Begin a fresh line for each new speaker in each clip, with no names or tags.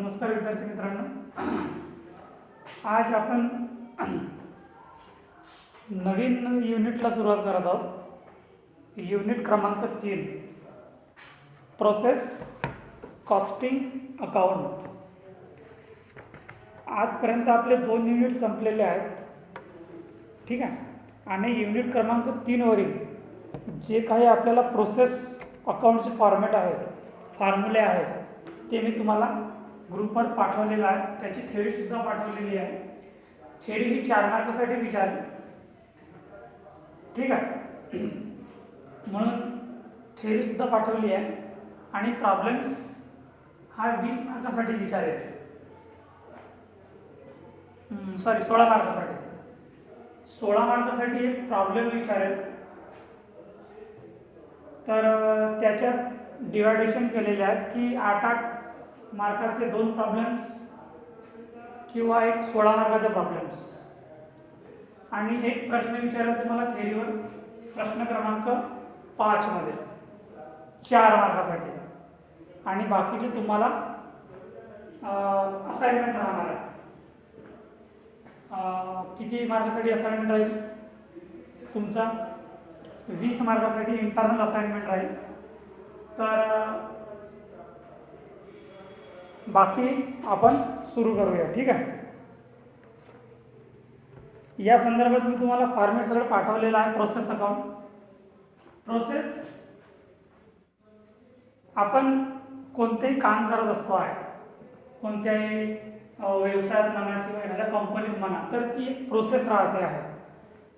नमस्कार विद्यार्थी मित्रांनो, आज आपण नवीन युनिटला सुरुवात करत आहोत. युनिट क्रमांक 3 प्रोसेस कॉस्टिंग अकाउंट. आजपर्यंत आपले 2 युनिट संपलेले आहेत. ठीक आहे. आणि युनिट क्रमांक 3 वरील जे काही आपल्याला प्रोसेस अकाउंटचे फॉर्मॅट आहेत, फॉर्म्युले आहेत, ते मी तुम्हाला ग्रुपवर पाठवलेलं आहे. त्याची थेअरीसुद्धा पाठवलेली आहे. थेअरी ही 4 मार्कासाठी विचारली. ठीक आहे. म्हणून थेअरीसुद्धा पाठवली आहे. आणि प्रॉब्लेम्स हा 20 मार्कासाठी विचारेल. 16 मार्कासाठी. 16 मार्कासाठी एक प्रॉब्लेम विचारेल. तर त्याच्यात डिवायडेशन केलेले आहेत की 8 मार्काचे 2 प्रॉब्लेम्स किंवा एक 16 मार्काचे प्रॉब्लेम्स. आणि एक प्रश्न विचारेल तुम्हाला थेअरीवर, प्रश्न क्रमांक 5 मध्ये 4 मार्कासाठी. आणि बाकीचे तुम्हाला असाइनमेंट राहणार आहे. किती मार्कासाठी असाइनमेंट राहील तुमचा? 20 मार्कासाठी इंटरनल असाइनमेंट राहील. तर बाकी आपण सुरू करूया. ठीक आहे. या संदर्भात मी तुम्हाला फॉर्मॅट सगळं पाठवलेलं आहे. Process account. प्रोसेस आपण कोणतेही काम करत असतो आहे, कोणत्याही व्यवसायात म्हणा किंवा एखाद्या कंपनीत म्हणा, तर ती एक प्रोसेस राहते आहे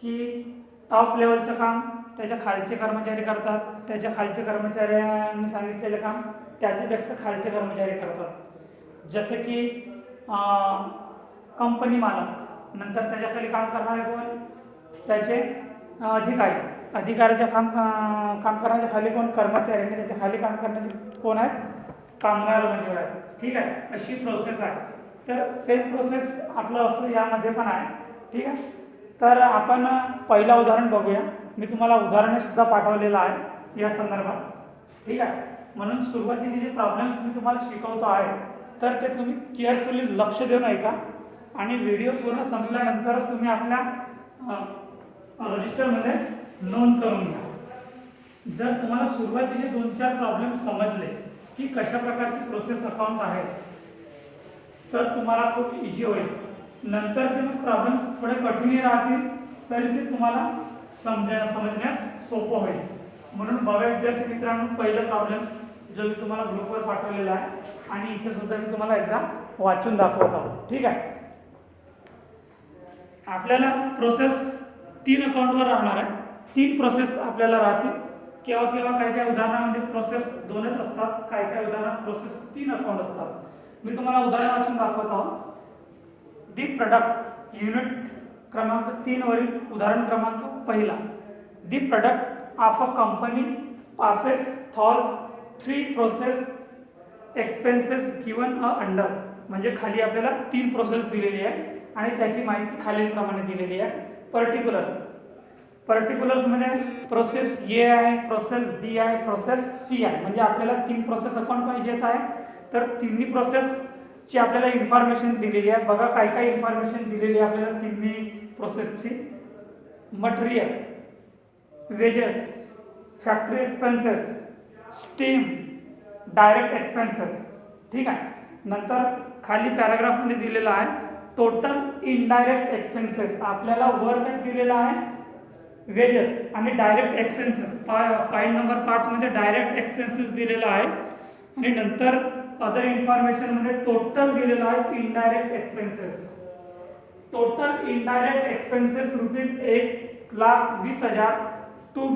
की टॉप लेवलचं काम त्याच्या खालचे कर्मचारी करतात, त्याच्या खालच्या कर्मचाऱ्यांनी सांगितलेलं काम त्याच्यापेक्षा खालचे कर्मचारी करतात. जसे की कंपनी मालक, नंतर त्याच्याखाली काम करणारे कोण? त्याचे अधिकारी. अधिकाऱ्याच्या काम करण्याच्या खाली कोण? कर्मचारी. आणि त्याच्या खाली काम करण्याचे कोण आहेत? कामगार मजूर आहेत. ठीक आहे. अशी प्रोसेस आहे. तर सेम प्रोसेस आपलं असं यामध्ये पण आहे. ठीक आहे. तर आपण पहिला उदाहरण बघूया. मी तुम्हाला उदाहरणेसुद्धा पाठवलेलं आहे या संदर्भात. ठीक आहे. म्हणून सुरुवातीचे जे प्रॉब्लेम्स मी तुम्हाला शिकवतो आहे, तर ते तुम्ही केअरफुली लक्ष देऊन ऐका. आणि व्हिडिओ पूर्ण संपल्यानंतरच तुम्ही आपल्या रजिस्टरमध्ये नोंद करून घ्या. जर तुम्हाला सुरुवातीचे 2-4 प्रॉब्लेम समजले की कशा प्रकारची प्रोसेस अकाउंट आहे, तर तुम्हाला खूप इझी होईल. नंतरचे मग प्रॉब्लेम्स थोडे कठीण राहतील, तरी ते तुम्हाला समजण्यास सोपं होईल. म्हणून बघा विद्यार्थी मित्रांनो, पहिलं प्रॉब्लेम जो मी तुम्हाला ग्रुपवर पाठवलेला आहे आणि इथे सुद्धा मी तुम्हाला एकदा वाचून दाखवत आहोत. ठीक आहे. आपल्याला प्रोसेस 3 अकाउंटवर राहणार आहे. 3 प्रोसेस आपल्याला राहतील. केव्हा केव्हा काही उदाहरणामध्ये प्रोसेस 2च असतात, काही उदाहरणात प्रोसेस 3 अकाउंट असतात. मी तुम्हाला उदाहरण वाचून दाखवत आहोत. दी प्रोडक्ट युनिट क्रमांक 3 वरील उदाहरण क्रमांक 1. The product of a company passes थॉल्स 3 process expenses given a under. म्हणजे खाली आपल्याला 3 प्रोसेस दिलेली आहे आणि त्याची माहिती खालीलप्रमाणे दिलेली आहे. पर्टिक्युलर्समध्ये प्रोसेस ए आहे, प्रोसेस बी आहे, प्रोसेस सी आहे. म्हणजे आपल्याला 3 प्रोसेस अकाउंट पाहिजेत आहे. तर तिन्ही प्रोसेसची आपल्याला इन्फॉर्मेशन दिलेली आहे. बघा काय इन्फॉर्मेशन दिलेली आहे आपल्याला तिन्ही प्रोसेसची. Material, wedges, factory expenses, steam, direct expenses. ठीक आहे. नंतर खाली पॅराग्राफमध्ये दिलेला आहे टोटल इनडायरेक्ट एक्सपेन्सेस. आपल्याला वर काय दिलेलं आहे? वेजेस आणि डायरेक्ट एक्सपेन्सेस. पॉईंट नंबर 5 मध्ये डायरेक्ट एक्सपेन्सेस दिलेला आहे. आणि नंतर अदर इन्फॉर्मेशनमध्ये टोटल दिलेलं आहे indirect expenses. Total indirect expenses ₹1,20,000 to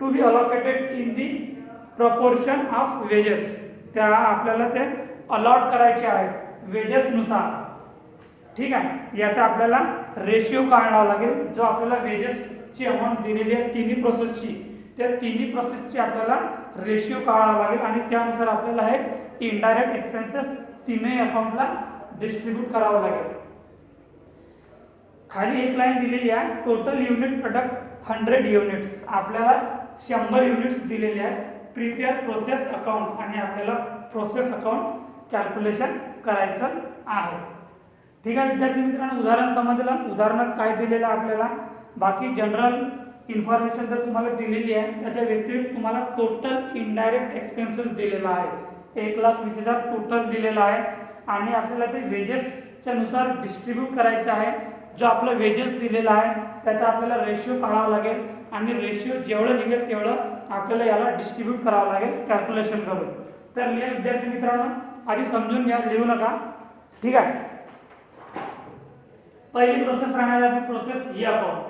be allocated in the proportion of wages. त्या आपल्याला ते अलॉट करायचे आहेत वेजेसनुसार. ठीक आहे. याचा आपल्याला रेशिओ काढावा लागेल. जो आपल्याला वेजेसची अमाऊंट दिलेली आहे तिन्ही प्रोसेसची, त्या तिन्ही प्रोसेसची आपल्याला रेशिओ काढावा लागेल आणि त्यानुसार आपल्याला हे इनडायरेक्ट एक्सपेन्सेस तिन्ही अकाउंटला डिस्ट्रीब्यूट करावं लागेल. खाली एक लाईन दिलेली आहे टोटल युनिट प्रोडक्ट 100 युनिट्स. आपल्याला 100 युनिट्स दिलेले आहेत. प्रिपेअर प्रोसेस अकाउंट आणि आपल्याला प्रोसेस अकाउंट कॅल्क्युलेशन करायचं आहे. ठीक आहे विद्यार्थी मित्रांनो, उदाहरण समजलं. उदाहरणात काय दिलेलं आहे आपल्याला, बाकी जनरल इन्फॉर्मेशन जर तुम्हाला दिलेली आहे त्याच्या व्यतिरिक्त तुम्हाला टोटल इनडायरेक्ट एक्सपेन्सेस दिलेला आहे. 1,20,000 टोटल दिलेला आहे आणि आपल्याला ते वेजेसच्या नुसार डिस्ट्रीब्यूट करायचं आहे. जो आपला वेजेस दिलेला आहे त्याचा आपल्याला रेशिओ काढावा लागेल आणि रेशिओ जेवढं निघेल तेवढं आपल्याला याला डिस्ट्रीब्यूट करावं लागेल कॅल्क्युलेशन करून. तर लिहा विद्यार्थी मित्रांनो, आधी समजून घ्या, लिहू नका. ठीक आहे. पहिली प्रोसेस राहणार आहे process E account.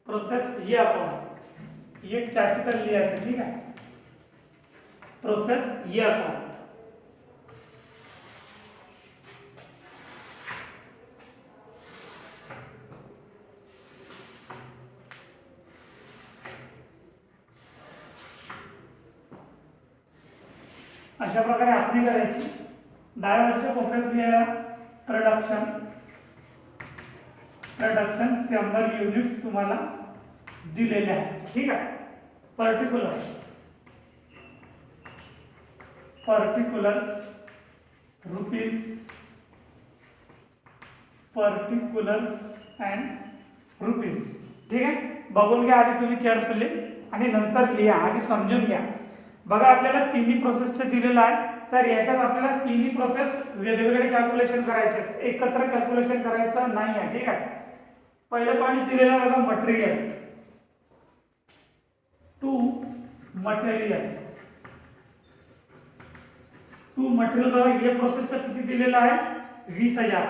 Process E account, ये कॅपिटल लिहायचं. ठीक आहे. Process E account. अशा प्रकारे आखणी करायची. डाव्या बाजूच्या कोपऱ्यात लिहायला प्रोडक्शन 100 युनिट्स तुम्हाला दिलेले आहेत. ठीक आहे. Particulars rupees, particulars and rupees. ठीक आहे. बघून घ्या आधी तुम्ही केअरफुली आणि नंतर लिहा. आधी समजून घ्या. बघा आपल्याला तिन्ही प्रोसेसचे दिलेलं आहे, तर याच्यात आपल्याला तिन्ही प्रोसेस वेगवेगळे कॅल्क्युलेशन करायचे, एकत्र कॅल्क्युलेशन करायचं नाही आहे. ठीक आहे. पहिलं पॉईंट दिलेलं आहे बघा, मटेरियल टू मटेरियल बघा हे प्रोसेसचं किती दिलेलं आहे 20,000.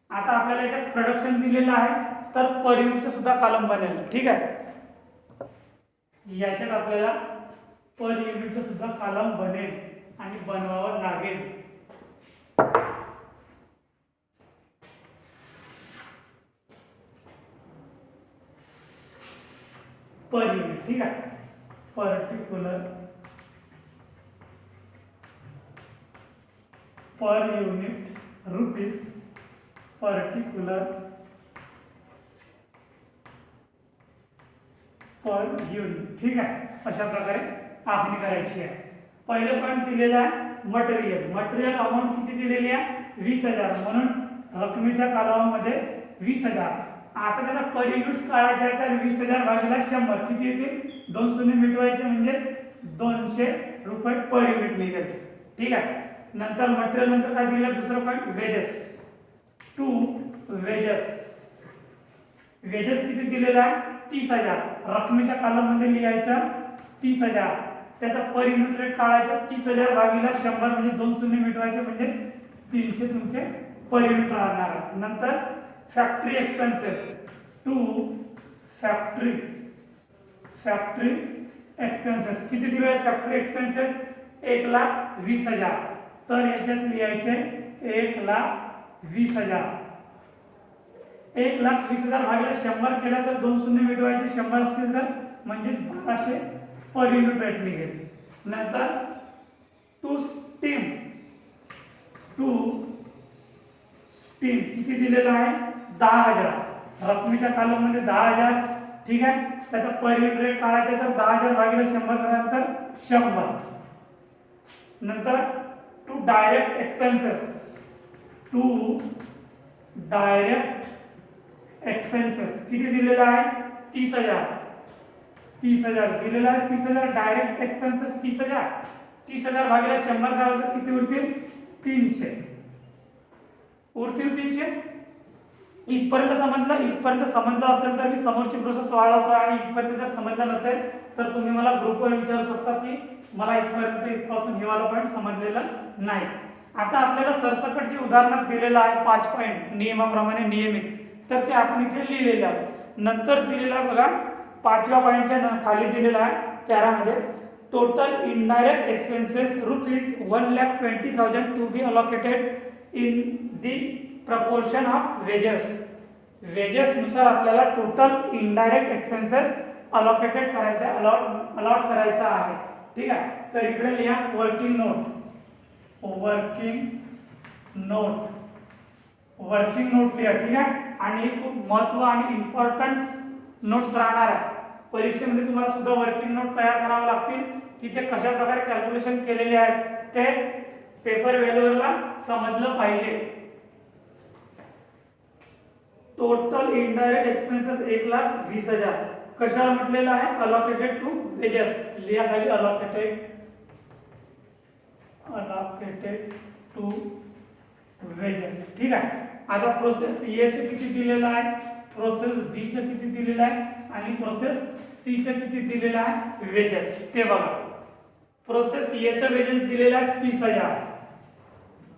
आता आपल्याला याच्यात प्रोडक्शन दिलेलं आहे तर पर युनिटचा सुद्धा कॉलम बनेल. ठीक आहे. याच्यात आपल्याला पर युनिटचा सुद्धा कॉलम बनेल आणि बनवावं लागेल. Per unit. ठीक आहे. Particular per unit rupees, particular per unit. ठीक आहे. अशा प्रकारे आखणी करायची आहे. पहिलं पॉईंट दिलेलं आहे मटेरियल अमाऊंट किती दिलेली आहे 20,000, म्हणून रकमेच्या कालावधीमध्ये 20,000. आता त्याला पर युनिट्स काढायचे आहे तर 20,000 भागिले 100 किती येते 2 शून्य मिटवायचे म्हणजे 200 रुपये पर युनिट निघेल. ठीक आहे. नंतर मटेरियल नंतर काय दिलं दुसरं पॉईंट वेजेस किती दिलेला आहे 30,000. रकमेच्या कॉलममध्ये लिहायचं 30,000, त्याचा पर युनिट रेट काढायचा 30,000 भागिले 100 म्हणजे 2 शून्य मिटवायचे म्हणजे 300 तुमचे पर युनिट राहणार. नंतर factory expenses to factory expenses किती दिले आहे फॅक्टरी एक्सपेन्सेस 1,20,000. तर याच्यात लिहायचे 1,20,000. 1,20,000 भागिले 100 केला तर 2 शून्य मिटवायचे 100 असतील तर म्हणजे 1200 पर युनिट रेट निघेल. नंतर टू स्टीम किती दिलेला आहे 10,000. रकमेच्या कॉलममध्ये 10,000. ठीक आहे. त्याचा पर युनिट रेट काढायचा तर 10,000 भागिले 100 झाल्यानंतर 100. नंतर टू डायरेक्ट एक्सपेन्सेस किती दिलेला आहे 30,000 दिलेला आहे. 30,000 डायरेक्ट एक्सपेन्सेस 30,000 भागिले 100 करायचं किती उरतील 300 उरतील 300. इथपर्यंत समजलं असेल तर मी समोरची प्रोसेस वाढवतो आणि इथपर्यंत जर समजलं नसेल तर तुम्ही मला ग्रुपवर विचारू शकता की मला इथपासून हे वाला पॉईंट समजलेला नाही. आता आपल्याला सरसकट जे उदाहरणात दिलेलं आहे 5 पॉईंट नियमाप्रमाणे नियमित, तर ते आपण इथे लिहिलेले आहे. नंतर दिलेला बघा 5व्या पॉईंटच्या खाली दिलेला आहे पॅरामध्ये total indirect expenses rupees 1,20,000 to be allocated in the proportion of wages नुसार आपल्याला टोटल इनडायरेक्ट एक्सपेन्सेस अलोकेटेड करायचा अलॉट करायचा आहे. ठीक आहे. तर इकडे लिहा वर्किंग नोट लिहा. ठीक आहे. आणि खूप महत्व आणि इम्पॉर्टंट नोट्स राहणार आहे. परीक्षेमध्ये तुम्हाला सुद्धा वर्किंग नोट तयार करावे लागतील की ते कशा प्रकारे कॅल्क्युलेशन केलेले आहेत ते पेपर व्हॅल्यूअरला समजलं पाहिजे. टोटल इनडायरेक्ट एक्सपेन्सेस 1,20,000 कशाला म्हटलेलं आहे? Allocated to wages. लिहा खाली अलोकेटेड टू वेजेस. ठीक आहे. आता प्रोसेस ए चे किती दिलेलं आहे, प्रोसेस बी चे किती दिलेलं आहे आणि प्रोसेस सी चे किती दिलेलं आहे वेजेस ते बघा. प्रोसेस ए चे वेजेस दिलेले आहे 30,000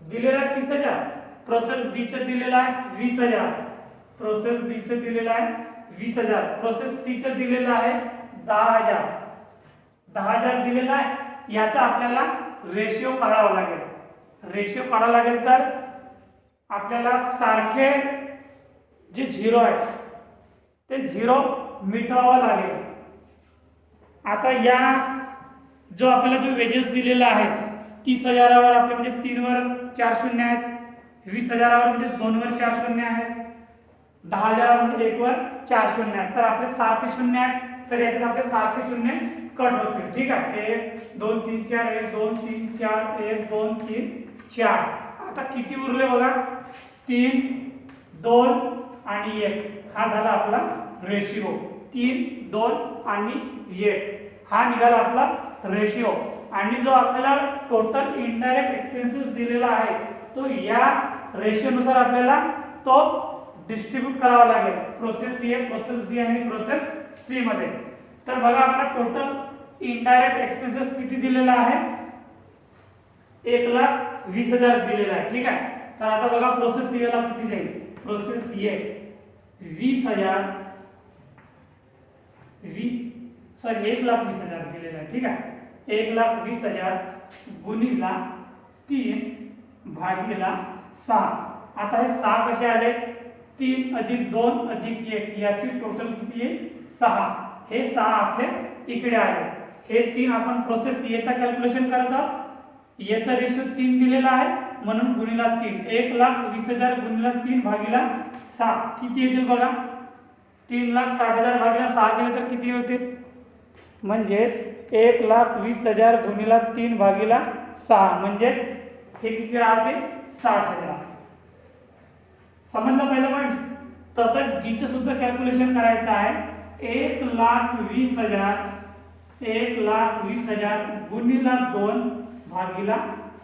दिलेला आहे 30,000. प्रोसेस बी चे दिलेला आहे 20,000. प्रोसेस बी चे दिलेला आहे 20,000. प्रोसेस सी चे दिलेला आहे 10,000. 10,000 दिलेला आहे. याचा आपल्याला रेशिओ काढावा लागेल. रेशिओ काढावा लागेल तर आपल्याला सारखे जे झिरो आहे ते झिरो मिटवावा लागेल. आता या जो आपल्याला जो वेजेस दिलेला आहे 30,000वर आपले म्हणजे 3 वर 4 शून्य आहेत, 20,000वर म्हणजे 2 वर 4 शून्य आहेत, 10,000वर म्हणजे 1 वर 4 शून्य आहेत. तर आपले सारखे शून्य आहेत तर याच्यात आपले सारखे शून्य कट होतील. ठीक आहे. 1 2 3 4 1 2 3 4 1 2 3 4. आता किती उरले बघा 3 2 आणि 1. हा झाला आपला रेशिओ. 3 2 आणि 1 हा निघाला आपला रेशिओ. आणि जो आपल्याला टोटल इनडायरेक्ट एक्सपेन्सेस दिलेला आहे तो या रेशिओ नुसार आपल्याला तो डिस्ट्रीब्यूट करावा लागेल प्रोसेस ए, प्रोसेस बी आणि प्रोसेस सी मध्ये. तर बघा आपला टोटल इनडायरेक्ट एक्सपेन्सेस किती दिलेला आहे 1,20,000 दिलेला आहे. ठीक आहे. तर आता बघा प्रोसेस ए ला किती जाईल, प्रोसेस ए 1,20,000 1,20,000 दिलेला आहे. ठीक आहे. 1,20,000 गुणिला 3 भागिला 6. आता हे 6 कसे आले 3 अधिक 2 अधिक 1 याची टोटल किती आहे 6. हे 6 आपले इकडे आले. हे 3 आपण प्रोसेस ए चा कॅल्क्युलेशन करत आहोत. याचा रेशो 3 दिलेला आहे म्हणून गुणिला 3. 1,20,000 गुणिला 3 भागिला 6 किती येतील बघा 3,60,000 भागिला 6 केले तर किती होते म्हणजे 1,20,000 गुणिला 3 भागिला 6 म्हणजे हे किती राहते 60,000. समजलं पहिलं पॉईंट. तसंच डी चे सुद्धा कॅल्क्युलेशन करायचं आहे. 1,20,000 गुणिला 2 भागिला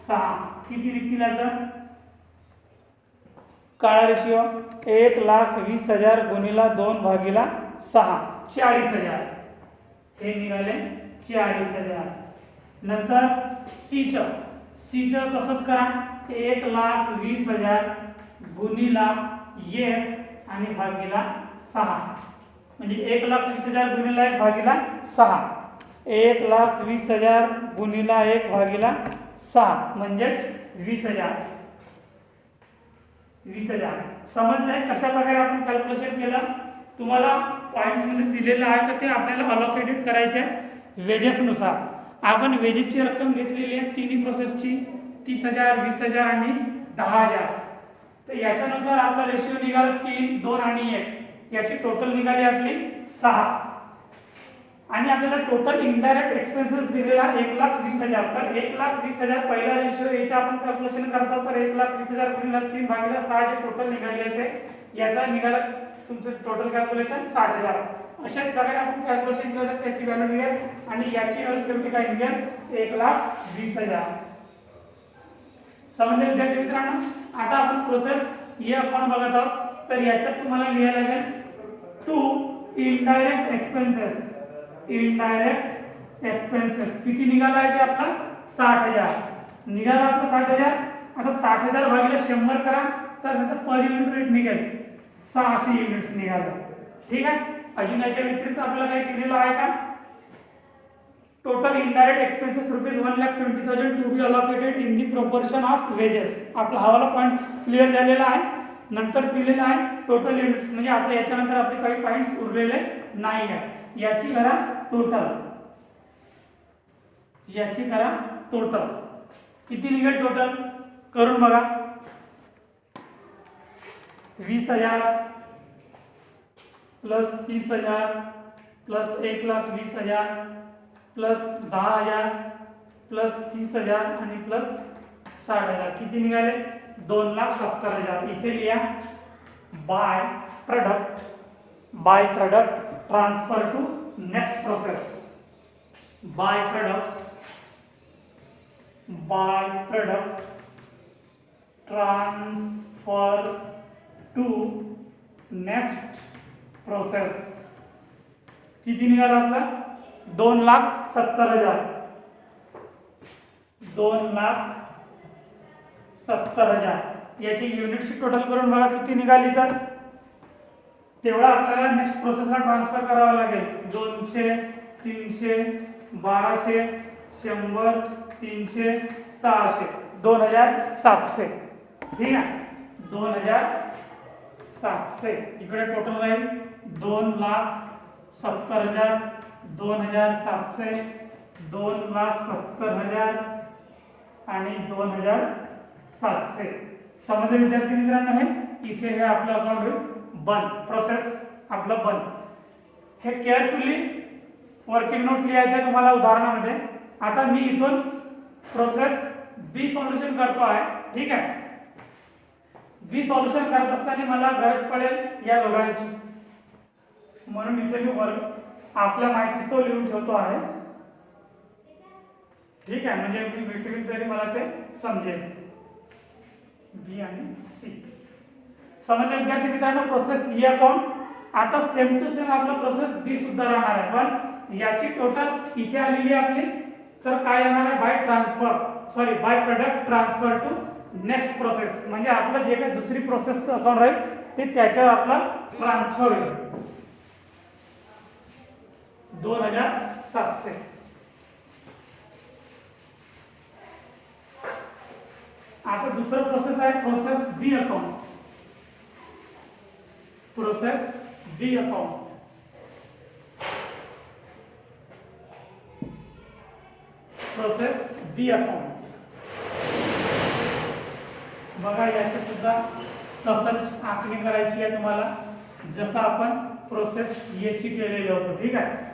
6 किती निघतील याचा काळा रेशिओ 1,20,000 गुणिला 2 भागिला 6 40,000. हे निघाले 40,000. नंतर सी च तसंच करा 1,20,000 गुणिला 1 आणि भागिला 6 म्हणजे 1,20,000 गुणिला 1 भागिला 6. 1,20,000 गुणिला 1 भागिला 6 म्हणजे 20,000. समजलंय कशा प्रकारे आपण कॅल्क्युलेशन केलं. तुम्हाला पॉइंट्स मध्ये दिलेलं आहे का ते आपल्याला अलोकेटेड करायचे वेजेस नुसार. आपण वेजेसची रक्कम घेतलेली आहे तिन्ही प्रोसेसची 30,000 20,000 आणि 10,000. तर याच्यानुसार आपला रेशिओ निघाला 3 2 आणि 1 याची टोटल निघाली आपली 6. आणि आपल्याला टोटल इनडायरेक्ट एक्सपेन्सेस दिलेला 1,20,000. तर 1,20,000 पहिला रेशिओ याचा आपण कॅल्क्युलेशन करतो तर 1,20,000 गुणिले 3 भागिले 6 जे टोटल निघाली आहे याचा निघाला तुमचं टोटल कॅल्क्युलेशन 60,000. अशाच प्रकारे आपण कॅल्क्युलेशन केलं तर त्याची व्हॅल्यू निघेल आणि याची व्हॅल्यू शेवटी काय निघेल 1,20,000. समजले विद्यार्थी मित्रांनो. आता आपण प्रोसेस ए अकाउंट बघत आहोत. तर याच्यात तुम्हाला लिहायला लागेल to indirect expenses. Indirect expenses किती निघाला आहे ते आपला 60,000 निघाला आपला 60,000. आता 60,000 भागिले 100 करा तर त्याचा पर युनिट रेट निघेल 600 युनिट्स निघालं. ठीक आहे. अजून याच्या व्यतिरिक्त आपल्याला काही दिलेलं आहे का total indirect expenses ₹1,20,000 to be allocated in the proportion of wages. आपला हवाला पॉइंट क्लिअर झालेला आहे. नंतर दिलेला आहे टोटल युनिट्स म्हणजे आपल्या याच्यानंतर आपले काही पॉइंट्स उरलेले नाही आहेत. याची करा टोटल किती निघेल टोटल करून बघा 20,000 प्लस 30,000 प्लस 1,20,000 प्लस 10,000 प्लस 30,000 आणि प्लस 60,000. किती निघाले? 2,70,000. इथे लिहा by product transfer to next process. By product transfer to next process. किती निघाला आपला? 2,70,000. 2,70,000. याची युनिटची टोटल करून बघा किती निघाली. तर तेवढा आपल्याला नेक्स्ट प्रोसेसला ट्रान्सफर करावा लागेल. 200, 300, 1200, 100, 300, 600, 2,700. ठीक आहे, 2,700. इकडे टोटल राहील 2,70,000, 2,700, 2,70,000 आणि 2,700. समजले विद्यार्थी मित्रांनो? हे इथे हे आपलं अकाउंट होईल बंद. प्रोसेस आपलं बंद. हे केअरफुली वर्किंग नोट लिहायचं तुम्हाला उदाहरणामध्ये. आता मी इथून प्रोसेस बी सॉल्युशन करतो आहे. ठीक आहे, बी सॉल्युशन करत असताना मला गरज पडेल या दोघांची, म्हणून इथे मी आपल्या माहितीच तो लिहून ठेवतो आहे. ठीक आहे, म्हणजे मी बिटवीन तरी मला ते समजेल. बी आणि सी समजले विद्यार्थी मित्रांनो? Process E account. आता सेम टू सेम आपला प्रोसेस बी सुद्धा राहणार आहे, पण याची टोटल इथे आलेली आपली. तर काय येणार आहे? By product transfer to next process. म्हणजे आपलं जे काही दुसरी प्रोसेस अकाउंट राहील ते त्याच्यावर आपला ट्रान्सफर होईल. 2,700. आता दुसरं प्रोसेस आहे प्रोसेस बी अकाउंट. प्रोसेस बी अकाउंट. बघा, याची सुद्धा तसंच आखणी करायची आहे तुम्हाला, जसं आपण प्रोसेस याची केलेली होतो. ठीक आहे,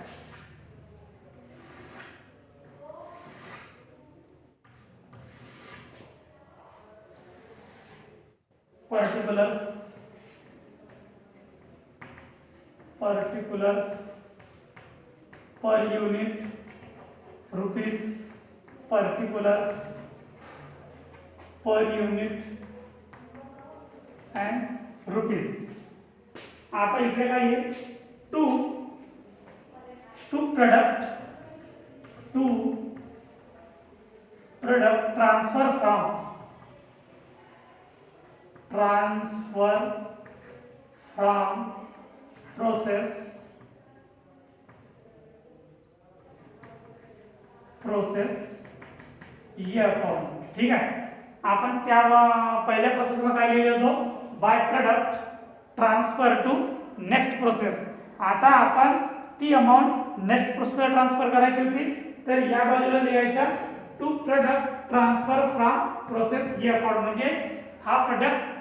particulars per unit rupees, particulars per unit and rupees. आता इथे काय आहे? To product transfer from process A account. ठीक आहे, आपण त्या पहिल्या प्रोसेसला काय लिहिलं होतं? By product transfer to next process. आता आपण ती अमाऊंट नेक्स्ट प्रोसेसला ट्रान्सफर करायची होती, तर या बाजूला लिहायचा to product transfer from process A account. म्हणजे हा प्रोडक्ट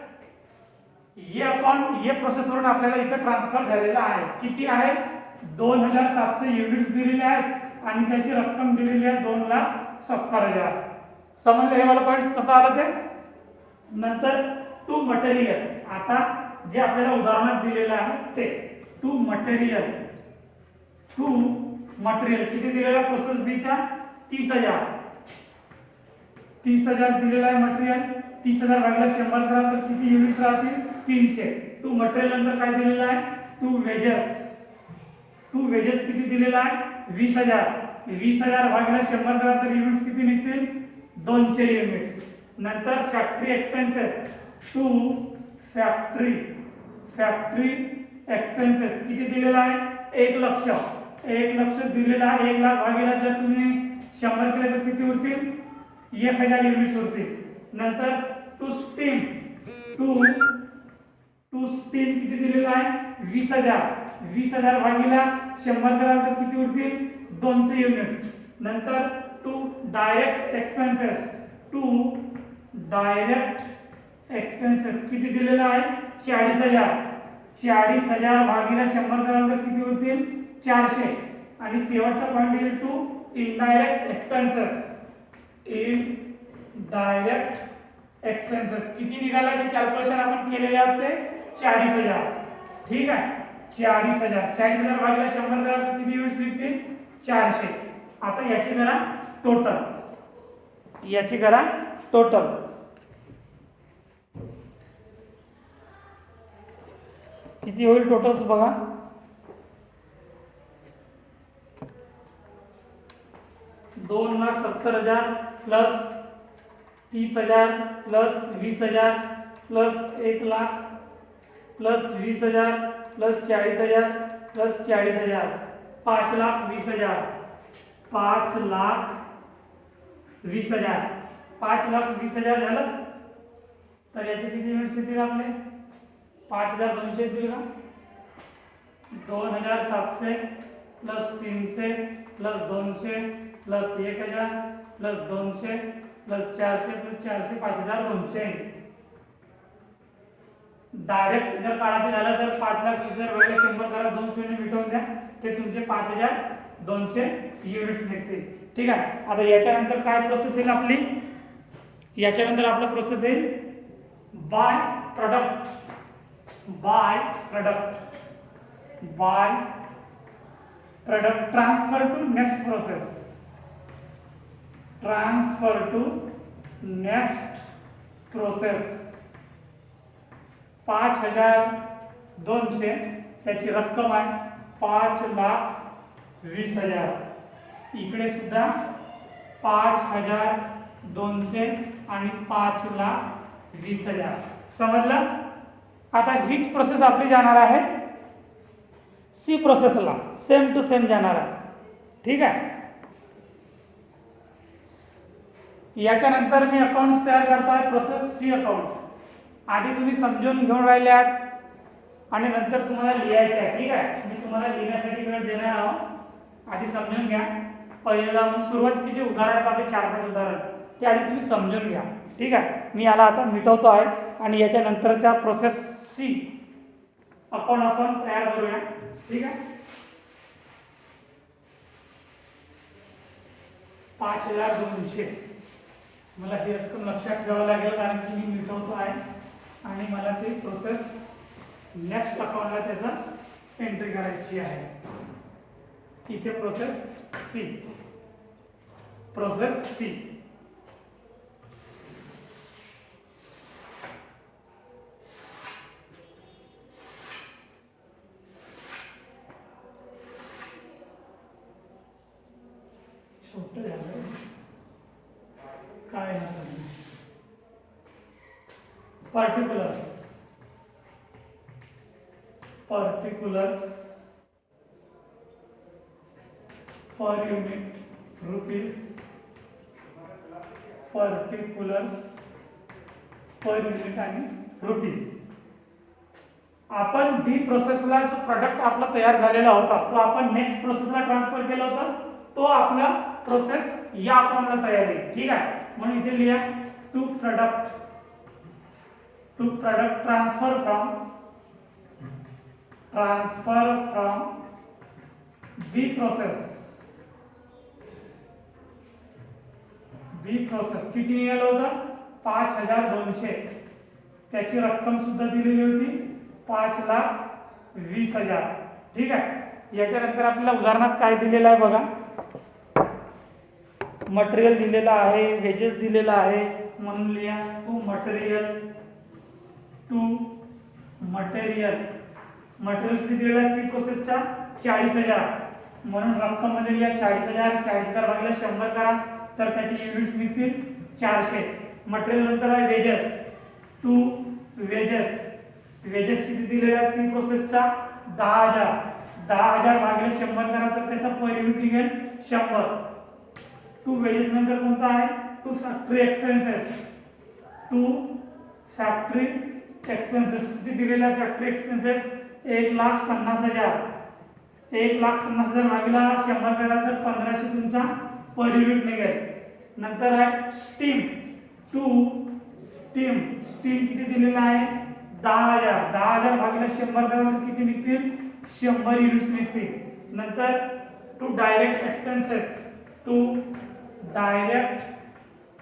ये अकाउंट ये प्रोसेसवरून आपल्याला इथे ट्रान्सफर झालेला आहे. किती आहे? 2,700 युनिट्स दिलेले आहेत आणि त्याची रक्कम दिलेली आहे 2,70,000. समजलं हे मला पॉइंट कसं आलं ते? नंतर टू मटेरियल. आता जे आपल्याला उदाहरणात दिलेलं आहे ते टू मटेरियल किती दिलेला? प्रोसेस बी च्या 30,000 दिलेला आहे मटेरियल. 30,000 भागला 100 करा तर किती युनिट्स राहतील? 300. टू मटेरियल नंतर काय दिलेलं आहे? टू वेजेस किती दिलेला आहे? 20,000. 20,000 भागला 100 करा तर युनिट्स किती निघतील? 200 युनिट्स. नंतर factory expenses. To factory expenses किती दिलेला आहे? 1,00,000. 1,00,000 दिलेला आहे. 1,00,000 भागीला जर तुम्ही 100 केले तर किती उरतील? 1,000 युनिट्स उरतील. नंतर टू स्टीम किती दिलेला आहे? 20,000. 20,000 भागीला 100 कराल तर किती उरतील? 200 युनिट्स. नंतर टू डायरेक्ट एक्सपेन्सेस किती दिलेला आहे? 40,000. 40,000 भागीला 100 कराल तर किती उरतील? 400 आणि शेवटचा पॉईंट येईल to indirect expenses. Indirect expenses किती निघाला, जे कॅल्क्युलेशन आपण केलेले आहेत ते 40,000. ठीक आहे, 40,000. 40,000 भागिले 100 करा तर किती युनिट्स निघतील? 400. आता याची करा टोटल, याची करा टोटल. किती होईल टोटल्स बघा. $2,70,000 plus 30,000 plus 20,000 plus 1,00,000 plus 20,000 plus 40,000 plus 40,000 5,20,000 5,20,000 5,20,000 झालं. तर याचे किती युनिट्स येतील आपले? 5,200 येतील का? 2,700 plus 300 plus 200 plus 1,000 plus 200 plus 400 plus 400 5,200. Direct जर काढायचं झालं तर 5,20,000 वेळेला 100 करा, 2 शून्य मिटवून द्या, ते तुमचे 5,200 युनिट्स निघतील. ठीक आहे. आता याच्यानंतर काय प्रोसेस येईल आपली? याच्यानंतर आपला प्रोसेस येईल by product. By product, by product transfer to next process. Transfer to next process. 5,200 त्याची रक्कम आहे 5,20,000. इकडे सुद्धा 5,200 आणि 5,20,000. समजलं? आता हीच प्रोसेस आपली जाणार आहे सी प्रोसेसला, सेम टू सेम जाणार आहे. ठीक आहे. याच्यानंतर मी अकाउंट्स तयार करतोय, प्रोसेस सी अकाउंट. आधी तुम्ही समजून घेऊन राहिल्यात आणि नंतर तुम्हाला लिहायचं आहे. ठीक आहे, मी तुम्हाला लिहिण्यासाठी वेळ देणार आहोत. आधी समजून घ्या. पहिला सुरुवातीचे जे उदाहरण आहेत आपले 4-5 उदाहरण, ते आधी तुम्ही समजून घ्या. ठीक आहे. मी याला आता मिटवतो आहे आणि याच्यानंतरच्या प्रोसेस सी अकाउंट आपण तयार करूया. ठीक आहे. 5,200 मला ही रक्कम लक्षात ठेवावी लागेल, कारण की मी मिटवतो आहे आणि मला ती प्रोसेस नेक्स्ट अकाउंटला त्याचा एंट्री करायची आहे. इथे प्रोसेस सी, प्रोसेस सी. छोटं झालं काय ना, particulars. Particulars per unit rupees. Particulars per unit आणि रुपीज. आपण बी प्रोसेसला जो प्रोडक्ट आपला तयार झालेला होता तो आपण नेक्स्ट प्रोसेसला ट्रान्सफर केला होता, तो आपला प्रोसेस या अकाउंटला तयार आहे. ठीक आहे. म्हणून इथे लिहा to product transfer from B process. B process किती निघालं होतं? 5,200. त्याची रक्कम सुद्धा दिलेली होती 5,20,000. ठीक आहे. याच्यानंतर आपल्याला उदाहरणात काय दिलेलं आहे बघा. मटेरियल दिलेला आहे, वेजेस दिलेला आहे, म्हणून लिहा टू मटेरियल. मटेरियल किती दिलेला सी प्रोसेसचा? 40,000. म्हणून रक्कम मध्ये लिहा 40,000. 40,000 भागिले 100 करा तर त्याचे युनिट्स निघतील 400. मटेरियल नंतर आहे वेजेस. To wedges. वेजेस किती दिलेला सी प्रोसेसचा? 10,000. 10,000 भागिले 100 करा तर त्याचा पर युनिट निघेल 100. टू वेजेस नंतर कोणता आहे? To factory expenses. To factory expenses किती दिलेला फॅक्टरी एक्सपेन्सेस? 1,50,000. 1,50,000 भागिले 100 करा तर 1,500 तुमचा पर युनिट निघेल. नंतर आहे स्टीम. टू स्टीम किती दिलेला आहे? 10,000. 10,000 भागिले 100 करा तर किती निघतील? 100 युनिट्स निघतील. नंतर टू डायरेक्ट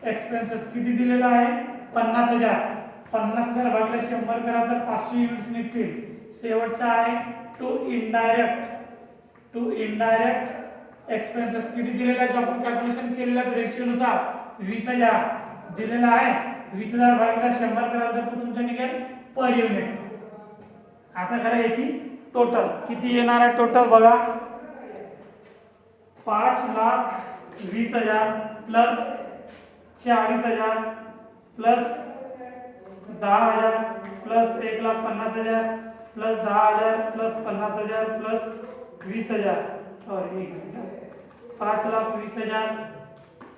एक्सपेन्सेस किती दिलेला आहे 50,000. 50,000 भागिले 100 करा तर 500 युनिट्स निघतील. शेवटचा आहे टू इनडायरेक्ट एक्सपेन्सेस किती दिलेला आहे जो आपण कॅल्क्युलेशन केलेला रेशिओ नुसार 20,000 दिलेला आहे. 20,000 भागिले 100 करा तर तो तुमचा निघेल पर युनिट. आता करा याची टोटल किती येणार आहे. टोटल बघा 5,20,000 plus 40,000 plus 10,000 plus 1,50,000 plus 10,000 plus 50,000 plus 20,000. Sorry 5,20,000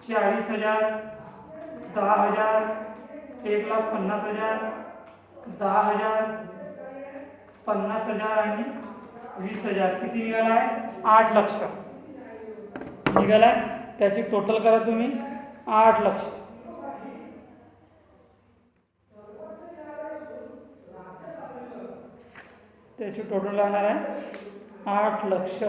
40,000 10,000 1,50,000 10,000 50,000 आणि 20,000 किती निघाला आहे 8 लक्ष निघाला. त्याची टोटल करा तुम्ही 8 लक्ष. त्याची टोटल राहणार आहे 8 लक्ष.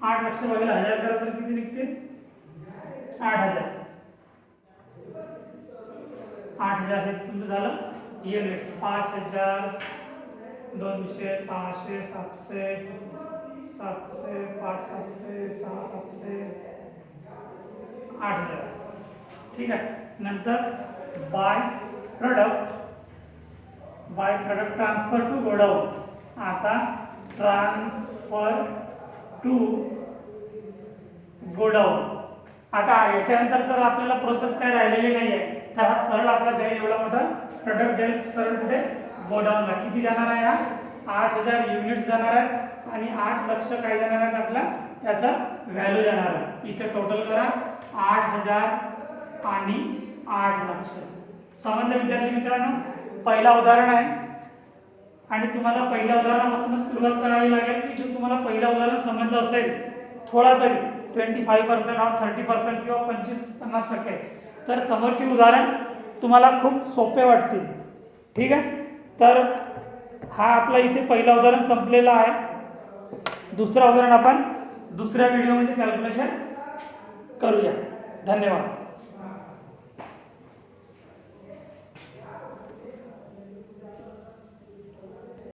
आठ लक्ष भागिले 1000 करा तर किती निघते 8,000. 8,000 हे तुमचं झालं युनिट्स. 5,000 200 600 700 700 5 700 6 700 8,000. ठीक आहे. नंतर by product transfer to godown. आता ट्रान्सफर टू गोडाऊन. आता याच्यानंतर तर आपल्याला प्रोसेस काय राहिलेली नाही आहे. तर हा सरळ आपला जाईल एवढा मोठा प्रोडक्ट जाईल सरळ कुठे गोडाऊनला. किती जाणार आहे हा 8,000 युनिट्स जाणार आहेत आणि 8 लक्ष काय जाणार आहेत आपला त्याचा व्हॅल्यू जाणार आहे. इथे टोटल करा 8,000 आणि 8 लक्ष. समजलं विद्यार्थी मित्रांनो. पहिला उदाहरण आहे आणि तुम्हाला पहिल्या उदाहरणापासून सुरुवात करावी लागेल की जो तुम्हाला पहिलं उदाहरण समजलं असेल थोडा तरी 25% और 30% किंवा 50% तर समोरची उदाहरण तुम्हाला खूप सोपे वाटतील. ठीक आहे. तर हा आपला इथे पहिला उदाहरण संपलेला आहे. दुसरा उदाहरण आपण दुसऱ्या व्हिडिओमध्ये कॅल्क्युलेशन करूया. धन्यवाद.